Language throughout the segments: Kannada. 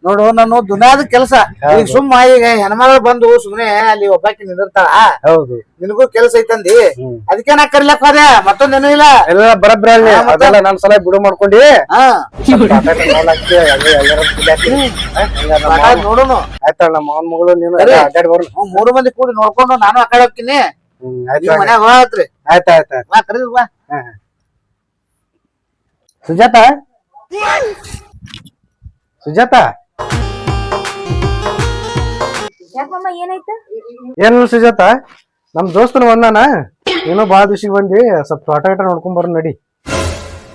ನೋಡು ನಾನು ದುನಿಯಾದ ಕೆಲಸ ಈಗ ಸುಮ್ಮ ಈಗ ಹೆಣ್ಮಗಳು ಬಂದು ಸುಮ್ನೆ ಅಲ್ಲಿ ಒಬ್ಬಾಕಿ ನಿಂದಿರ್ತಾಳ. ಹೌದು ನಿನಗೂ ಕೆಲಸ ಐತಂದಿ ಅದಕ್ಕೆ ನಾ ಕರಿಲಕ್ ಹೋದೆ ಮತ್ತೊಂದೇನು ಇಲ್ಲ. ಎಲ್ಲ ಬರಬ್ರಿ ಅದೆಲ್ಲ ನಾನ್ ಸಲ ಬಿಡು ಮಾಡ್ಕೊಂಡಿ ನೋಡುನು ಆಯ್ತಾಳ ನಮ್ಮ ಮಾವನ್ ಮಗಳು ನೀನು ಅಡ್ಡಾಡಿ ಬರ್ 3 ಮಂದಿ ಕೂಡಿ ನೋಡ್ಕೊಂಡು ನಾನು ಆ ಕಡೆ ಹೋಗ್ತೀನಿ. ಮನ್ಯಾಗ ಹೋಗತ್ರಿ. ಆಯ್ತಾಯ್ತ ಬಾ ಕರೀ ಬಾ. ಸುಜಾತ ಸುಜಾತ ಯಾಕಮ್ಮ ಏನಾಯ್ತು? ಏನಿಲ್ಲ ಸುಜಾತ ನಮ್ ದೋಸ್ತನ ಬಂದಾನ ಏನೋ ಬಾಳ ದಿವ್ಸಿಗೆ ಬಂದಿ ಸ್ವಲ್ಪ ತೋಟ ಗಿಟ ನೋಡ್ಕೊಂಡ್ ಬರ್ ನಡಿ.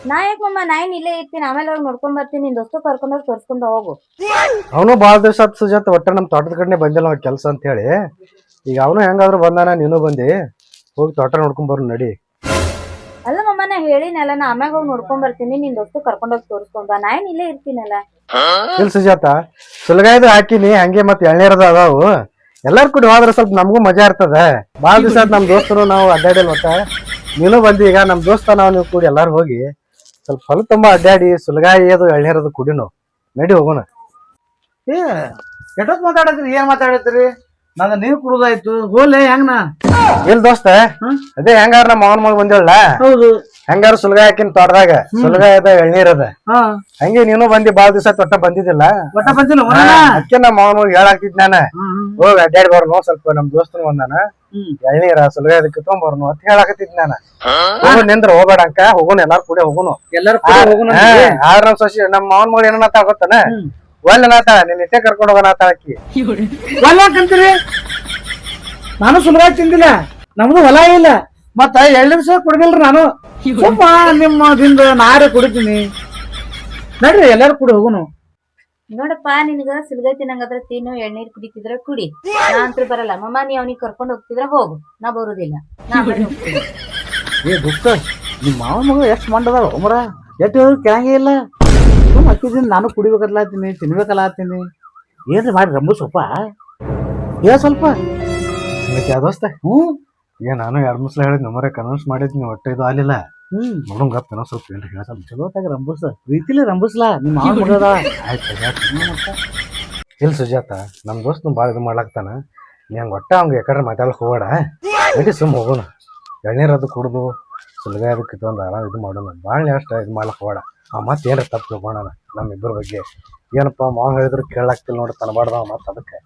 ನಾ ಯಾಕಮ್ಮ ನಾ ಏನ್ ಇಲ್ಲೇ ಇರ್ತೀನಿ ಆಮೇಲೆ ಹೋಗಿ ನೋಡ್ಕೊಂಡ್ ಬರ್ತೀನಿ. ನಿನ್ ದೋಸ್ತು ಕರ್ಕೊಂಡೋಗಿ ತೋರ್ಸ್ಕೊಂಡ್ ಹೋಗು. ಅವನು ಬಾಳ ದಿವ್ಸ ಆತ್ ಸುಜಾತ ಒಟ್ಟ ನಮ್ ತೋಟದ ಕಡೆ ಬಂದಿಲ್ಲ ಅವ ಕೆಲ್ಸ ಅಂತ ಹೇಳಿ. ಈಗ ಅವನು ಹೆಂಗಾದ್ರು ಬಂದಾನ ನೀನು ಬಂದಿ ಹೋಗಿ ತೋಟ ನೋಡ್ಕೊಂಡ್ ಬರ್ ನಡಿ. ಅಲ್ಲ ಮಮ್ಮ ನಾ ಹೇಳಿನಲ್ಲ ನಾ ಆಮ್ಯಾಗ ಹೋಗಿ ನೋಡ್ಕೊಂಡ್ ಬರ್ತೀನಿ. ನಿನ್ ದೋಸ್ತು ಕರ್ಕೊಂಡೋಗಿ ತೋರ್ಸ್ಕೊಂಡ್ ಬಾ. ನಾ ಏನ್ ಇಲ್ಲೇ ಇರ್ತೀನಲ್ಲ. ಇಲ್ಲ ಸುಜಾತ ಸುಲಗಾಯ್ದು ಹಾಕಿನಿ ಹಂಗೆ ಮತ್ ಎಳ್ನೀರದ ಅದಾವು ಎಲ್ಲಾರು ಕೂಡಿ ಹೋದ್ರ ಸ್ವಲ್ಪ ನಮಗೂ ಮಜಾ ಇರ್ತದ. ಬಾಳ ದಿವಸ ನಮ್ ದೋಸ್ತರು ನಾವು ಅಡ್ಡಾಡಿಲ್ ಒಟ್ಟ ನೀನು ಬಂದಿ. ಈಗ ನಮ್ ದೋಸ್ತ ನೀವು ಕೂಡಿ ಎಲ್ಲಾರು ಹೋಗಿ ಸ್ವಲ್ಪ ಹೊಲ ತುಂಬಾ ಅಡ್ಡಾಡಿ ಸುಲಗಾಯಿ ಅದು ಎಳ್ನೀರದು ಕುಡಿನು ನಡಿ ಹೋಗೋಣ. ಏ ಎಷ್ಟೊತ್ ಮಾತಾಡತ್ರಿ ಏನ್ ಮಾತಾಡತ್ರಿ? ನಂದ ನೀರ್ ಕುಡುದಾಯ್ತು ಹೋಲೆ ಹೆಂಗ್ ನಾ ಎಲ್ ದೋಸ್ತ ಅದೇ ಹೆಂಗಾರ ನಮ್ಮ ಮಾವನ್ ಮಗಳು ಬಂದಿವಲ್ಲ ಹೌದು ಹೆಂಗಾರ ಸುಲಗಾಯಿ ಹಾಕಿನ ತೋಟದಾಗ ಸುಲಗಾಯಿ ಅದ ಎಳ್ನೀರ್ ಅದ ಹಂಗೆ ನೀನು ಬಂದಿ ಬಾಳ ದಿವಸ ಒಟ್ಟ ಬಂದಿದ್ದಿಲ್ಲ. ಒಟ್ಟ ಬಂದಿಲ್ಲ ಅದಕ್ಕೆ ನಮ್ಮ ಮಾವನ್ ಮಗಳು ಹೇಳಾಕ್ತಿದ್ ನಾನ ಹೋಗಿ ಅಡ್ಡಾಡಿ ಬರ್ನು ಸ್ವಲ್ಪ ನಮ್ ದೋಸ್ತನ ಬಂದಾನ ಎಳ್ನೀರ ಸುಲಗಾಯಿ ಅದಕ್ಕೆ ತೊಗೊಂಬರ್ನು ಅಂತ ಹೇಳಾಕತ್ತಿದ್ ನಾನ. ಹೋಗು ನಿಂದ್ರ ಹೋಗ್ಬೇಡ ಅಂಕ ಹೋಗೋಣ ಎಲ್ಲಾರು ಕೂಡ ಹೋಗುನು. ಎಲ್ಲಾರು ಆದ್ರ ನಮ್ ಸೊಸಿ ನಮ್ಮ ಮಾವನ್ ಮಗಳು ಏನನ್ನ ಗೊತ್ತಾನ ಒಳ್ಳೆನಾತ ನಿನ್ ಇಟ್ಟೆ ಕರ್ಕೊಂಡು ಹೋಗೋಣ ಆಕಿ ಒಲ್ಲಾಕಂತೀರಿ. ನಾನು ಸುಲಭ ತಿಂದಿಲ್ಲ ನಮ್ದು ಹೊಲ ಇಲ್ಲ ಮತ್ತ 2 ನಿಮಿಷ ಕುಡಿದಿಲ್ರಿ. ನಾನು ಸುಮ್ಮ ನಿಮ್ಮದಿಂದ ನಾರೇ ಕುಡಿತೀನಿ ನಡ್ರಿ ಎಲ್ಲಾರು ಕುಡಿ ಹೋಗುನು. ನೋಡಪ್ಪ ನಿನಗ ಸುಲ್ಗೈ ತಿನ್ನಂಗದ್ರ ತಿನ್ನು ಎಳ್ನೀರ್ ಕುಡಿತಿದ್ರ ಕುಡಿ. ನಾ ಅಂತೂ ಬರಲ್ಲ. ಮಮ್ಮ ನೀ ಅವ್ನಿಗೆ ಕರ್ಕೊಂಡ್ ಹೋಗ್ತಿದ್ರ ಹೋಗು. ನಾ ಬರುದಿಲ್ಲ. ನಾ ಹೋಗ್ತೀನಿ. ಏ ದುಷ್ಟ ನಿಮ್ ಮಾವ ಮಗ ಎಷ್ಟ್ ಮಂಡದ ಮರ ಎಟ್ಟು ಕೆಳಂಗೆ ಇಲ್ಲ. ಸುಮ್ ಹಚ್ಚಿದ್ದೀನಿ ನಾನು ಕುಡಿಬೇಕಲ್ಲಾತೀನಿ ತಿನ್ಬೇಕಲ್ಲಾತೀನಿ. ಏನ್ರಿ ಮಾಡಿ ರಂಬು ಸ್ವಲ್ಪ ಸ್ವಲ್ಪ ದೋಸ್ತ ಈಗ ನಾನು 2 ಸಲ ಹೇಳಿದ್ ನಮ್ಮರೆ ಕನ್ವಿನ್ಸ್ ಮಾಡಿದ್ನಿ ಒಟ್ಟೆ ಇದು ಆಗ್ಲಿಲ್ಲ. ನೋಡೋಣ ಗಪ್ ಏನೋ ಸ್ವಲ್ಪ ಏನ್ರಿ ಹೇಳ ಚಲೋತಾಗ ರಂಬುಸ ಪ್ರೀತಿಲಿ ರಂಬುಸ್ಲಾ ನಿಮ್ ಮಾವ ಮಗದ. ಆಯ್ತು ಇಲ್ಲ ಸುಜಾತ ನಮ್ ದೋಸ್ತ ಬಾಳ ಇದು ಮಾಡ್ಲಾಕ್ತಾನ ನೀ ಹಂಗ ಒಟ್ಟ ಅವ್ಗೆ ಯಾಕಂದ್ರೆ ಮಾತಾಡಕ್ ಹೋಗೋಣ ನಡಿ ಸುಮ್ ಹೋಗೋಣ. ಎಳ್ನೀರ್ ಅದು ಕುಡ್ದು ಸುಲಗಾಯಿ ಅದಕ್ಕೆ ಇತ್ತೊಂದು ಆರಾಮ್ ಇದು ಮಾಡೋಣ. ಭಾಳ ಅಷ್ಟ ಇದು ಮಾಡ್ಲಕ್ ಹೋಗೋಣ. ಮತ್ತೆ ಏನ್ರ ತಪ್ಪು ತಿಳ್ಕೊಣ ನಮ್ಮಿಬ್ಬರ ಬಗ್ಗೆ. ಏನಪ್ಪಾ ಮಾವ ಹೇಳಿದ್ರು ಕೇಳಾಕ್ತಿಲ್ಲ ನೋಡಿ ತನಬಾರ್ದ ಮತ್ತ ಅದಕ್ಕೆ.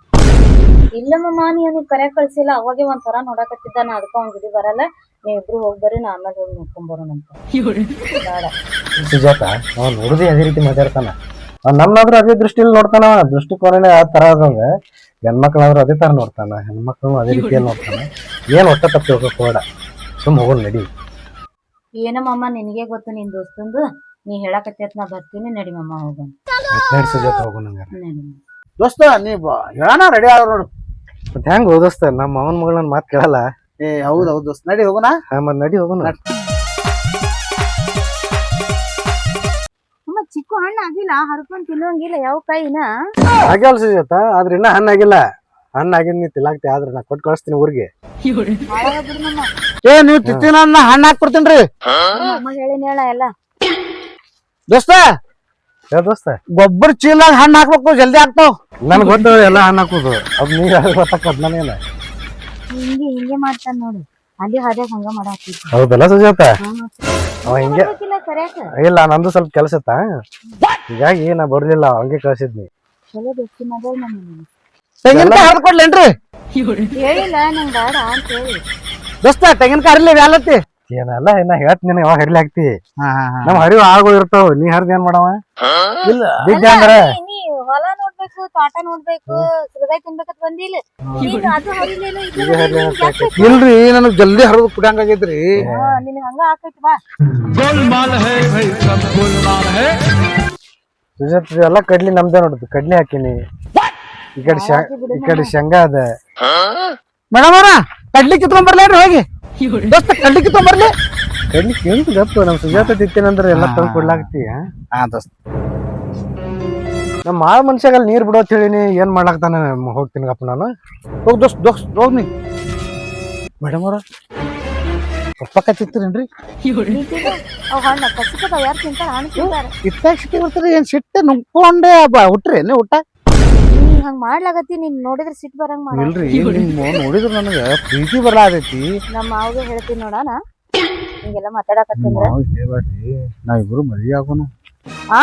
ಇಲ್ಲ ಮಮ್ಮ ನೀ ಅವ್ನಿಗೆ ಕರೆ ಕಳ್ಸಿಲ್ಲ. ಅವಾಗೆ ಒಂಥರ ನೋಡಾಕತ್ತಿದ್ದಾನ ಅದಕ್ಕ ಅವ್ನ ಗುಡಿ ಬರಲ್ಲ. ನೀವ್ ಇಬ್ರು ಹೋಗ್ಬರ್ರಿ ನಾ ಆಮೇಲೆ ಹೋಗಿ ನೋಡ್ಕೊಂಡ್ ಬರೋಣಂತ. ಬೇಡ ಸುಜಾತ ಅವ ನೋಡುದೇ ಅದೇ ರೀತಿ ಮಾತಾಡ್ತಾನ. ನಮ್ನಾದ್ರೂ ಅದೇ ದೃಷ್ಟಿಯಲ್ಲಿ ನೋಡ್ತಾನ. ದೃಷ್ಟಿಕೋನ ಆ ತರ ಅದಂಗ ಹೆಣ್ಮಕ್ಳಾದ್ರೂ ಅದೇ ತರ ನೋಡ್ತಾನ ಹೆಣ್ಮಕ್ಳು ಅದೇ ರೀತಿಯಲ್ಲಿ ನೋಡ್ತಾನ. ಏನ್ ಒಟ್ಟ ತಪ್ಪು ತಿಳ್ಕೊಕ್ ಹೋಗೋಣ ಸುಮ್ ಹೋಗೋಣ ನಡಿ. ಏನಮ್ಮಮ್ಮ ನಿನಗೆ ಗೊತ್ತು ನಿನ್ ದೋಸ್ತಂದು. ನೀ ಹೇಳಕತ್ತೈತ್ ನಾ ಬರ್ತೀನಿ. ನಡಿ ಮಮ್ಮ ಹೋಗೋಣ. ನಡಿ ಸುಜಾತ ಹೋಗೋಣ. ದೋಸ್ತ ನೀ ಹೇಳಣ ರೆಡಿ ಆಗ ನೋಡು. ಮತ್ತೆ ಹೆಂಗ್ ಓದಿಸ್ತ ನಮ್ಮ ಅವನ ಮಗಳ ನನ್ ಮಾತ್ ಕೇಳಲ್ಲ. ಏ ಹೌದ್ ದೋಸ್ತ ನಡಿ ಹೋಗೋಣ. ಮತ್ ನಡಿ ಹೋಗೋಣ. ಚಿಕ್ಕು ಹಣ್ಣು ಆಗಿಲ್ಲ ಹರ್ಕೊಂಡ್ ತಿನ್ನೋಂಗಿಲ್ಲ ಯಾವ ಕಾಯಿನ ಆಗ್ಯಾವ ಸುಜಾತ. ಆದ್ರೆ ಇನ್ನ ಹಣ್ಣಾಗಿಲ್ಲ. ಹಣ್ಣಾಗಿದ್ ನೀ ತಿಲಾಕ್ತಿ ಆದ್ರೆ ನಾ ಕೊಟ್ಟು ಕಳಿಸ್ತೀನಿ ಊರಿಗೆ. ಏ ನೀವ್ ತಿತ್ತೀನ ಹಣ್ಣು ಹಾಕ್ಬಿಡ್ತೀನ್ರಿ. ಹೇಳಿನ ಹೇಳ ಎಲ್ಲ ದೋಸ್ತ ದೋಸ್ತ ಗೊಬ್ಬರ ಚೀಲಾಗ ಹಣ್ಣು ಹಾಕ್ಬೇಕು ಜಲ್ದಿ ಆಗ್ತಾವ. ನನ್ ಗೊತ್ತ ಎಲ್ಲ ಹಣ್ಣು ಹಾಕುದು ಅದ್ ನೀ ಗೊತ್ತಾಕದ್ ನಾನೇನ ಹಿಂಗೆ ಮಾಡ್ತಾನ ನೋಡು. ಅಲ್ಲಿ ಹಾದ್ಯಾಗ ಹಂಗ ಮಾಡಾಕಿ. ಹೌದಲ್ಲ ಸುಜಾತ ಅವ ಹಿಂಗೆ ಇಲ್ಲ ನಂದು ಸ್ವಲ್ಪ ಕೆಲಸ ಇತ್ತ ಹೀಗಾಗಿ ನಾ ಬರ್ಲಿಲ್ಲ ಹಂಗೆ ಕಳ್ಸಿದ್ನಿ. ಚಲೋ ದೋಸ್ತಿ ಮಗಳ ನಾನು ತೆಂಗಿನಕಾಯಿ ಹರಿದು ಕೊಡ್ಲೇನ್ರಿ? ಹೇಳಿಲ್ಲ ನಂಗೆ ಬೇಡ ಅಂತ ಹೇಳಿ. ದೋಸ್ತ ತೆಂಗಿನಕಾಯಿ ಹರಿಲಿ ವ್ಯಾಲತ್ತಿ ಏನಲ್ಲ ಇನ್ನ ಹೇಳ್ತ ನಿನಗೆ ಯಾವಾಗ ಹರಿಲಿ ಹಾಕ್ತಿ. ನಮ್ ಹರಿವು ಆಗೋ ಇರ್ತಾವ. ನೀ ಹರಿದ ಏನ್ ಮಾಡವ ಬಿದ್ದೆ ಅಂದ್ರ ನೀ ಹೊಲ ನೋಡ್ಬೇಕು ತೋಟ ನೋಡ್ಬೇಕು ಸುಲಗಾಯಿ ತಿನ್ಬೇಕಂತ ಬಂದಿಲ್ಲ. ಇಲ್ರಿ ನನಗ್ ಜಲ್ದಿ ಹರಿದು ಕುಡಿಯಂಗಾಗೈತ್ರಿ. ನಿನಗ್ ಹಂಗ ಆಕೈತಿ ಬಾ. ಸುಜಾತ ಎಲ್ಲ ಕಡ್ಲಿ ನಮ್ದೇ ನೋಡುದು. ಕಡ್ಲಿ ಹಾಕಿನಿ. ಈ ಕಡೆ ಶೇಂಗಾ ಅದ. ಮೇಡಮ್ ಅವ್ರ ಕಡ್ಲಿ ಕಿತ್ಕೊಂಡ್ ಬರ್ಲೇನ್ರಿ ಹೋಗಿ. ದೋಸ್ತ ಕಡ್ಲಿ ಕಿತ್ಕೊಂಡ್ ಬರ್ಲಿ. ಕಡ್ಲಿ ಕೇಳಿದ್ ಗಪ್ಪ ನಮ್ ಸುಜಾತ ತಿತ್ತೇನಂದ್ರ ಎಲ್ಲ ತಂದ್ ಕೊಡ್ಲಾಕ್ತಿ. ದೋಸ್ತ ನಮ್ ಮಾಳ ಮನುಷ್ಯಾಗಲ್ಲಿ ನೀರ್ ಬಿಡೋತ್ ಹೇಳಿನಿ ಏನ್ ಮಾಡ್ಲಾಕ್ತಾನ. ಹೋಗ್ತೀನಿ ಗಪ್ಪ ನಾನು. ಹೋಗ್ ದೋಸ್ತ ಹೋಗ್ ನೀ. ಮೇಡಮ್ ಅವ್ರ ಪಪ್ಪಕಾಯಿ ತಿಂತೀರೇನ್ರಿ ಅವ್ ಹಣ್ಣ ಕಸಿಕದ ಯಾರು ತಿಂತಾರ ಹಣ್ಣು ತಿಂತಾರ ಇತ್ತಾಗ ಸಿಟ್ಟಿ ಬರ್ತಾರೆ ಏನ್ ಸಿಟ್ಟೆ ನುಂಗ್ಕೊಂಡೆ ಹುಟ್ರಿ ನೀವು ಊಟ ನೀ ಹಂಗ ಮಾಡ್ಲಾಗತ್ತಿ ನೀನ್ ನೋಡಿದ್ರೆ ಸಿಟ್ ಬರಂಗ್ ಮಾಡ ಇಲ್ರಿ ನಿಮ್ಮ ನೋಡಿದ್ರ ನನಗ ಪ್ರೀತಿ ಬರ್ಲಾದೈತಿ ನಮ್ಮ ಮಾವಗೆ ಹೇಳ್ತೀನಿ ನೋಡಣ ಹಿಂಗೆಲ್ಲ ಮಾತಾಡಕತ್ತಂದ್ರ ಹೇಳ್ಬೇಡ್ರಿ ನಾವಿಬ್ರು ಮದ್ವೆ ಆಗೋನು ಆ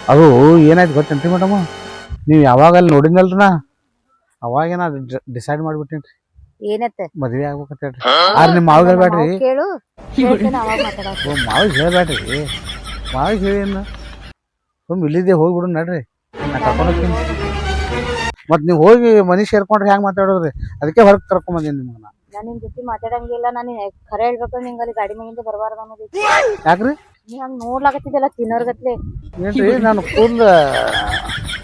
ಅದು ಏನಾಯ್ತು ಗೊತ್ತೇನ್ರಿ ಮೇಡಮ್ ನೀವ್ ಯಾವಾಗ ಅಲ್ಲಿ ನೋಡಿದ್ನಲ್ರಿ ನಾ ಅವಾಗ ನಾ ಡಿಸೈಡ್ ಮಾಡ್ಬಿಟ್ಟೇನ್ರಿ ಏನತ್ತ ಮದ್ವೆ ಆಗ್ಬೇಕಂತ ಹೇಳ್ರಿ ಆದ್ರೆ ನಿಮ್ ಮಾವ್ ಹೇಳ್ಬೇಡ್ರಿ ಕೇಳು ಹೇಳ್ತೇನೆ ಅವಾಗ ಮಾತಾಡ ಮಾವಿಗೆ ಹೇಳ್ಬೇಡ್ರಿ ಮಾವಿಗೆ ಹೇಳಿ ಸುಮ್ ಇಲ್ಲಿದ್ದೆ ಹೋಗ್ಬಿಡು ನಡ್ರಿ ನಾ ಕರ್ಕೊಂಡು ಹೋಗ್ತೀನಿ ಮತ್ ನೀವ್ ಹೋಗಿ ಮನಿ ಸೇರ್ಕೊಂಡ್ರೆ ಹೆಂಗ್ ಮಾತಾಡೋದ್ರಿ ಅದಕ್ಕೆ ಹೊರಗೆ ಕರ್ಕೊಂಡ್ ಬಂದೀನಿ ನಿಮ್ಗೆ ನಾನ್ ನಿನ್ ಜೊತೆ ಮಾತಾಡಂಗಿಲ್ಲ ನಾನು ಖರೆ ಹೇಳ್ಬೇಕು ನಿಂಗ ಅಲ್ಲಿ ಗಾಡಿ ಮ್ಯಾಗಿಂದ ಬರಬಾರ್ದು ಅನ್ನೋದೈತಿ ಯಾಕ್ರಿ ನೀ ಹಂಗ ನೋಡ್ಲಾಕತ್ತಿದ್ದಲ್ಲ ತಿನ್ನೋರ್ಗತ್ಲೆ ಏನ್ರಿ ನಾನು ಕೂದ್ಲ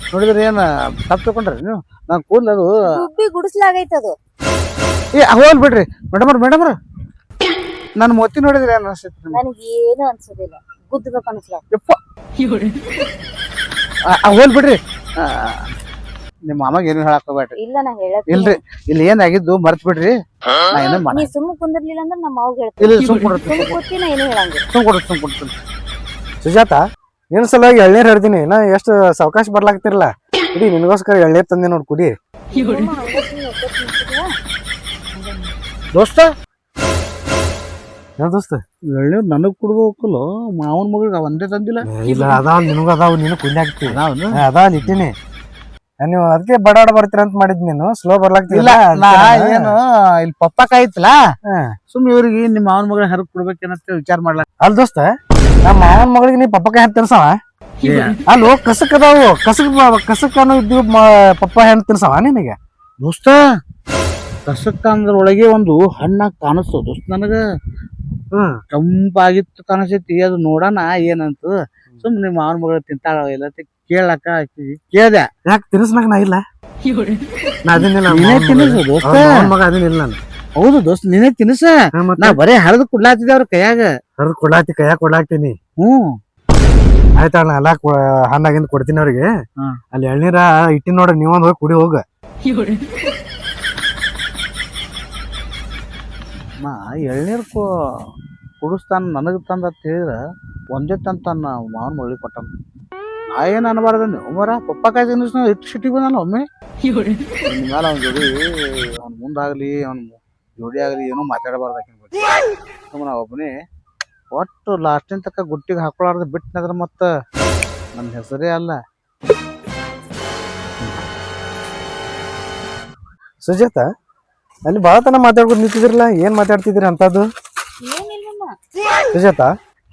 ನೋಡಿದ್ರೆ ಏನ್ ತಪ್ಪು ತಗೊಂಡ್ರಿ ನೀವು ನಾನು ಕೂದ್ಲ ಅದು ಗುಬ್ಬಿ ಗುಡಿಸ್ಲಾಗೈತದು ಹೋಲ್ ಬಿಡ್ರಿ ಮೇಡಮ್ರ ನಾನು ಮೊತ್ತಿ ನೋಡಿದ್ರೆ ಏನ್ ಅನ್ಸ್ತೈತಿ ನನಗೇನು ಅನ್ಸೋದಿಲ್ಲ ಗುದ್ದಬೇಕು ಅನ್ಸ್ಲ ಯಪ್ಪ ಹೋಲ್ ಬಿಡ್ರಿ ನಿಮ್ಮ ಮಾಮಾಗ ಏನು ಹೇಳಕ್ ಹೋಗ್ಬೇಡ್ರಿ ಇಲ್ಲ ನಾ ಹೇಳತ್ತೀನಿ ಇಲ್ರಿ ಇಲ್ಲಿ ಏನಾಗಿದ್ದು ಮರ್ತ್ ಬಿಡ್ರಿ ನಾ ಏನೋ ನೀ ಸುಮ್ಮ ಕುಂದಿರ್ಲಿಲ್ಲ ಅಂದ್ರೆ ನಮ್ಮ ಮಾವು ಇಲ್ಲ ಹೇಳ್ತೀನಿ ಸುಮ್ ಕೊಡ್ತೀನಿ ಸುಮ್ಮ ಕೂತಿ ನಾ ಏನು ಹೇಳಂಗಿಲ್ಲ ಸುಮ್ ಕೊಡ್ತೀನಿ ಸುಜಾತ ನಿನ್ನ ಸಲುವಾಗಿ ಎಳ್ನೀರ್ ಹಿಡ್ದೀನಿ ನಾ ಎಷ್ಟು ಸಾವಕಾಶ ಬರ್ಲಾಗ್ತಿರಲ್ಲ ಕುಡಿ ನಿನಗೋಸ್ಕರ ಎಳ್ನೀರ್ ತಂದೆ ನೋಡಿ ಕುಡಿ ಸುಮ್ಮ ಹಂಗ ಸುಮ್ಮನೆ ಒಬ್ಬಟ್ಟು ನಿಂತಿದ್ಯಾ? ದೋಸ್ತ ಯಾವ ದೋಸ್ತ ಎಳ್ನೀರ್ ನನಗ್ ಕುಡ್ದು ಹೋಗಲ್ಲ ಮಾವನ ಮಗಳಿಗೆ ಒಂದೇ ತಂದಿಲ್ಲ ಇಲ್ಲ ಅದಾವ ನಿನಗೂ ಅದಾವ ನೀನು ಕುಂಡಿ ಹಾಕ್ತಿ ಅದಾವನು? ಅದಾವ ಇಟ್ಟಿನಿ ನೀವು ಅದಕ್ಕೆ ಬಡಾಡ ಬರ್ತೀರ ಅಂತ ಮಾಡಿದ್ ನೀನು ಸ್ಲೋ ಬರ್ಲಾಗ್ತಿಲ್ಲ ಇಲ್ಲ ನಾ ಏನು ಇಲ್ಲಿ ಪಪ್ಪಕಾಯಿ ಐತಲ್ಲ ಸುಮ್ ಇವ್ರಿಗೆ ನಿಮ್ಮ ಮಾವನ ಮಗಳ ಹರಕ್ ಕೊಡ್ಬೇಕೇನಂತ ವಿಚಾರ ಮಾಡ್ಲಾಕ ಅಲ್ ದೋಸ್ತ ನಮ್ಮ ಮಾವನ ಮಗಳಿಗೆ ನೀ ಪಪ್ಪಕಾಯಿ ಹಣ್ಣು ತಿನ್ಸವ ಅಲ್ಲೋ ಕಸಕ್ ಅದಾವು ಕಸಕ್ ಅನ್ನೋ ಇದ್ದು ಪಪ್ಪ ಹಣ್ಣು ತಿನ್ಸವ ನಿನಗೆ ದೋಸ್ತ ಕಸಕ್ಕ ಅಂದ್ರೊಳಗೆ ಒಂದು ಹಣ್ಣಾಗ ಕಾಣಿಸ್ತು ದೋಸ್ತ ನನಗ ತಂಪಾಗಿತ್ತು ಕಾಣಿಸ್ತೈತಿ ಅದು ನೋಡೋಣ ಏನಂತ ಸುಮ್ ನಿಮ್ಮ ಮಾವನ ಮಗಳು ತಿಂತಾಳ ಇಲ್ಲ ಅಂತ ಕೇಳಕ್ಕ ಕೇಳ್ದೆ ಯಾಕೆ ತಿನ್ಸ್ನಾಗ ನಾ ಇಲ್ಲ ನಾ ಅದಿನಿಲ್ಲ ನೀನೇ ತಿನ್ನಿಸು ದೋಸ್ತ ಮಗ ಅದಿನಿಲ್ಲ ನಾನು ಹೌದು ದೋಸ್ತ ನೀನೇ ತಿನ್ನಿಸ ನಾ ಬರೇ ಹರಿದು ಕುಡ್ಲಾತಿದ್ದೆ ಅವ್ರ ಕೈಯಾಗ ಹರಿದು ಕೊಡ್ಲಾತಿ ಕೈಯಾಗ ಕೊಡ್ಲಾಕ್ತೀನಿ ಆಯ್ತಾ ನಾ ಎಲ್ಲ ಹಣ್ಣಾಗಿಂದ ಕೊಡ್ತೀನಿ ಅವ್ರಿಗೆ ಅಲ್ಲಿ ಎಳ್ನೀರ ಇಟ್ಟಿನ ನೋಡ್ರಿ ನೀವೊಂದ್ ಹೋಗಿ ಕುಡಿ ಹೋಗ ನಾ ಎಳ್ನೀರ್ ಕುಡಿಸ್ತಾನ ನನಗ್ ತಂದ ಹೇಳಿದ್ರ ಒಂದೇ ತಂತಾನ ಮಾವನ ಮಗಳಿಗೆ ಕೊಟ್ಟಾನ ನಾ ಏನ್ ಅನ್ಬಾರ್ದ ಮರ ಪಪ್ಪಕಾಯಿ ತಿನ್ನಿಸ್ ಇಟ್ಟು ಸಿಟ್ಟಿಗೆ ಬಂದಾನ ಒಮ್ಮೆ ಮೇಲೆ ಅವ್ನ ಜೋಡಿ ಅವ್ನ ಮುಂದಾಗ್ಲಿ ಅವ್ನ ಜೋಡಿ ಆಗ್ಲಿ ಏನೋ ಮಾತಾಡಬಾರ್ದು ಆಕಿನ ನಾ ಒಬ್ಬನೇ ಒಟ್ಟು ಲಾಸ್ಟಿನ ತಕ್ಕ ಗುಟ್ಟಿಗೆ ಹಾಕೊಳಾರ್ದ ಬಿಟ್ಟನದ್ರ ಮತ್ತ ನನ್ನ ಹೆಸರೇ ಅಲ್ಲ ಸುಜಾತ ಅಲ್ಲಿ ಬಾಳ ತನ ಮಾತಾಡ್ಕೊಂಡು ನಿಂತಿದ್ರಲ್ಲ ಏನ್ ಮಾತಾಡ್ತಿದ್ರಿ ಅಂತದ್ದು ಏನಿಲ್ಲಮ್ಮ ಸುಜಾತ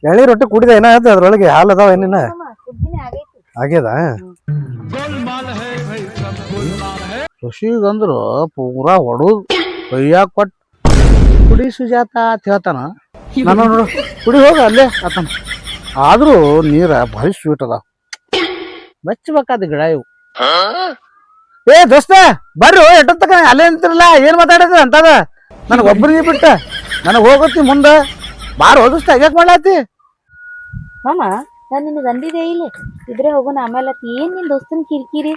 ಎಳ್ನೀರ್ ರೊಟ್ಟಿ ಕುಡಿದ ಏನಾಯ್ತು ಅದ್ರೊಳಗೆ ಹಾಲು ಅದಾವ ಏನಿಲ್ಲ ಸುದ್ದಿನೇ ಆಗೈತಿ ಆಗ್ಯದ ಶಶಿಗಂದ್ರು ಪೂರಾ ಹೊಡೋದು ಕೈಯಾಗ ಕೊಟ್ಟು ಕುಡಿ ಸುಜಾತ ಅಂತ ಹೇಳ್ತಾನ ನಾನು ನೋಡು ಕುಡಿ ಹೋಗ ಅಲ್ಲೇ ಆತನ ಆದ್ರೂ ನೀರ ಭಾರಿ ಸ್ವೀಟ್ ಅದ ಮೆಚ್ಚಬೇಕಾದ ಗಿಡ ಇವು ಏ ದೋಸ್ತ ಬರ್ರಿ ಎಷ್ಟೊತ್ತಕ ಅಲ್ಲೇ ನಿಂತಿರಲ್ಲ ಏನ್ ಮಾತಾಡಿದ್ರ ಅಂತದ ನನಗ ಒಬ್ಬರಿಗೆ ಬಿಟ್ಟ ನನಗ್ ಹೋಗತ್ತಿ ಮುಂದ ಬಾರ ಹೋದಸ್ತ ಯಾಕೆ ಮಾಡ್ಲಾತಿ ಮಾಮ ನಾನ್ ನಿನಗ್ ಅಂದಿದೆ ಇಲ್ಲ ಇದ್ರೆ ಹೋಗೋಣ ಆಮೇಲೆ ಏನ್ ನಿನ್ ದೋಸ್ತನ್ ಕಿರಿಕಿರಿ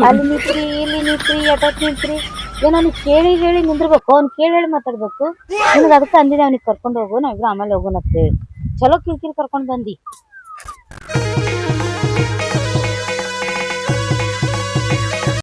ಅಲ್ಲಿ ನಿಂತ್ರಿ ಇಲ್ಲಿ ನಿಂತ್ರಿ ಎಟತ್ ನಿಂತ್ರಿ ಏನ್ ಅವ್ನಿಗೆ ಕೇಳಿ ಹೇಳಿ ನಿಂದಿರ್ಬೇಕು ಅವ್ನ್ ಕೇಳಿ ಹೇಳಿ ಮಾತಾಡ್ಬೇಕು ನಿನಗ ಅದಕ್ಕೆ ಅಂದಿದೆ ಅವ್ನಿಗೆ ಕರ್ಕೊಂಡ್ ಹೋಗು ನಾವಿಬ್ರು ಆಮೇಲೆ ಹೋಗೋಣ ಅಂತ ಹೇಳಿ ಚಲೋ ಕಿರಿಕಿರಿ ಕರ್ಕೊಂಡ್ ಬಂದಿ